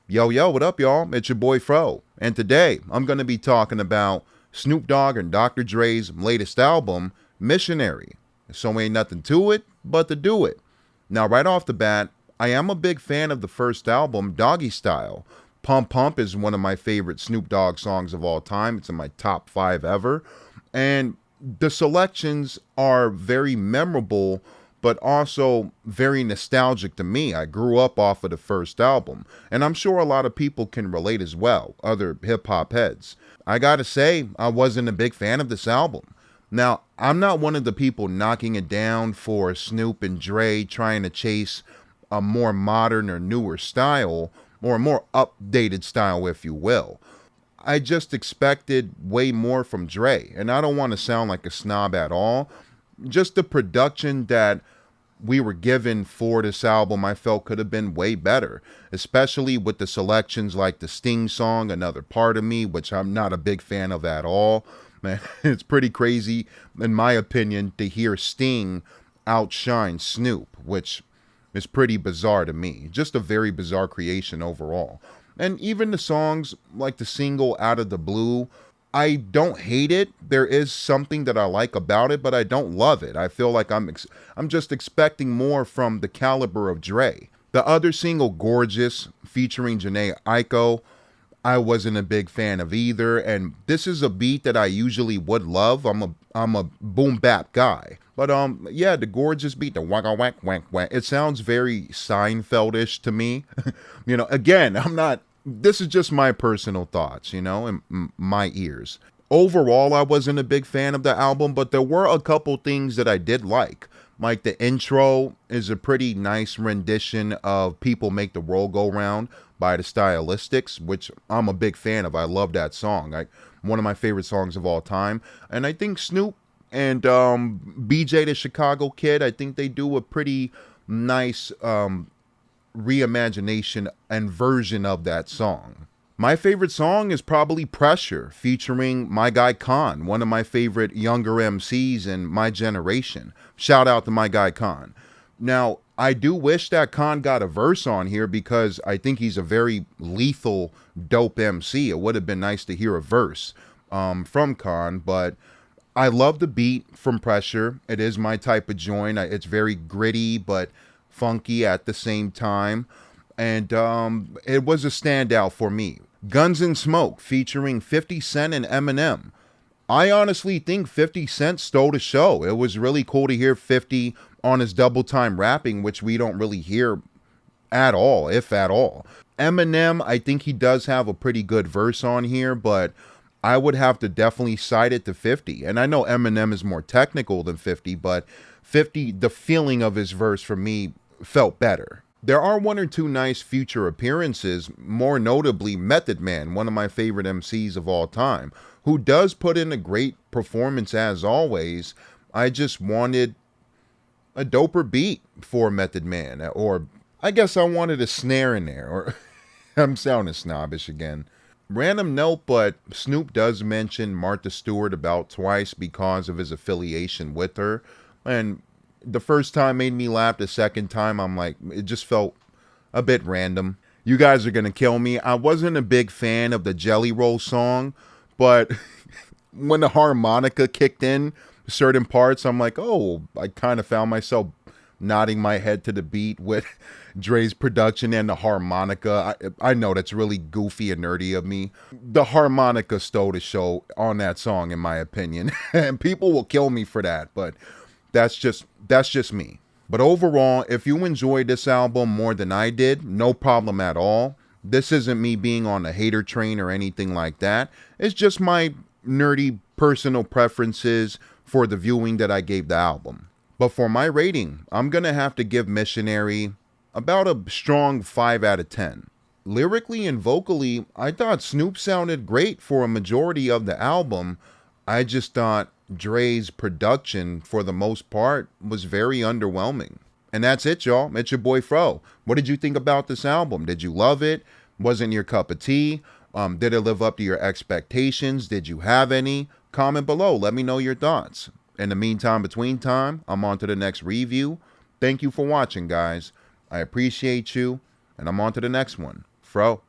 Yo, yo, what up, y'all? It's your boy Fro. And today, I'm going to be talking about Snoop Dogg and Dr. Dre's latest album, Missionary. So ain't nothing to it but to do it. Now, right off the bat, I am a big fan of the first album, Doggy Style. Pump Pump is one of my favorite Snoop Dogg songs of all time. It's in my top 5 ever. And the selections are very memorable, but also very nostalgic to me. I grew up off of the first album, and I'm sure a lot of people can relate as well, other hip hop heads. I gotta say, I wasn't a big fan of this album. Now, I'm not one of the people knocking it down for Snoop and Dre trying to chase a more modern or newer style, or a more updated style, if you will. I just expected way more from Dre, and I don't want to sound like a snob at all. Just the production that we were given for this album, I felt could have been way better, especially with the selections like the Sting song, Another Part of Me, which I'm not a big fan of at all. Man, it's pretty crazy, in my opinion, to hear Sting outshine Snoop, which is pretty bizarre to me. Just a very bizarre creation overall. And even the songs like the single Out of the Blue, I don't hate it. There is something that I like about it, but I don't love it. I feel like I'm just expecting more from the caliber of Dre. The other single, Gorgeous, featuring Janae Aiko, I wasn't a big fan of either, and this is a beat that I usually would love. I'm a boom bap guy. But yeah, the Gorgeous beat, the wacka whack whack whack, it sounds very Seinfeldish to me. Again, I'm not, this is just my personal thoughts, in my ears. Overall, I wasn't a big fan of the album, but there were a couple things that I did like. Like the intro is a pretty nice rendition of People Make the World Go Round by the Stylistics, which I'm a big fan of. I love that song. One of my favorite songs of all time. And I think Snoop and BJ the Chicago Kid, I think they do a pretty nice reimagination and version of that song. My favorite song is probably Pressure, featuring my guy Khan, one of my favorite younger MCs in my generation. Shout out to my guy Khan. Now, I do wish that Khan got a verse on here because I think he's a very lethal, dope MC. It would have been nice to hear a verse from Khan, but I love the beat from Pressure. It is my type of joint. It's very gritty, but funky at the same time. And it was a standout for me. Guns and Smoke, featuring 50 Cent and Eminem. I honestly think 50 Cent stole the show. It was really cool to hear 50 on his double time rapping, which we don't really hear at all, if at all. Eminem, I think he does have a pretty good verse on here, but I would have to definitely cite it to 50. And I know Eminem is more technical than 50, but 50, the feeling of his verse for me felt better. There are one or two nice future appearances, more notably Method Man, one of my favorite MCs of all time, who does put in a great performance as always. I just wanted a doper beat for Method Man, or I guess I wanted a snare in there, or I'm sounding snobbish again. Random note, but Snoop does mention Martha Stewart about twice because of his affiliation with her, and the first time made me laugh. The second time, I'm like, it just felt a bit random. You guys are going to kill me. I wasn't a big fan of the Jelly Roll song, but when the harmonica kicked in certain parts, I'm like, oh, I kind of found myself nodding my head to the beat with Dre's production and the harmonica. I know that's really goofy and nerdy of me. The harmonica stole the show on that song, in my opinion. And people will kill me for that, but that's just me. But overall, if you enjoyed this album more than I did, no problem at all. This isn't me being on a hater train or anything like that. It's just my nerdy personal preferences for the viewing that I gave the album. But for my rating, I'm going to have to give Missionary about a strong 5 out of 10. Lyrically and vocally, I thought Snoop sounded great for a majority of the album. I just thought Dre's production, for the most part, was very underwhelming. And that's it, y'all. It's your boy Fro. What did you think about this album? Did you love it? Wasn't your cup of tea? Did it live up to your expectations? Did you have any? Comment below. Let me know your thoughts. In the meantime, between time, I'm on to the next review. Thank you for watching, guys. I appreciate you, and I'm on to the next one. Fro.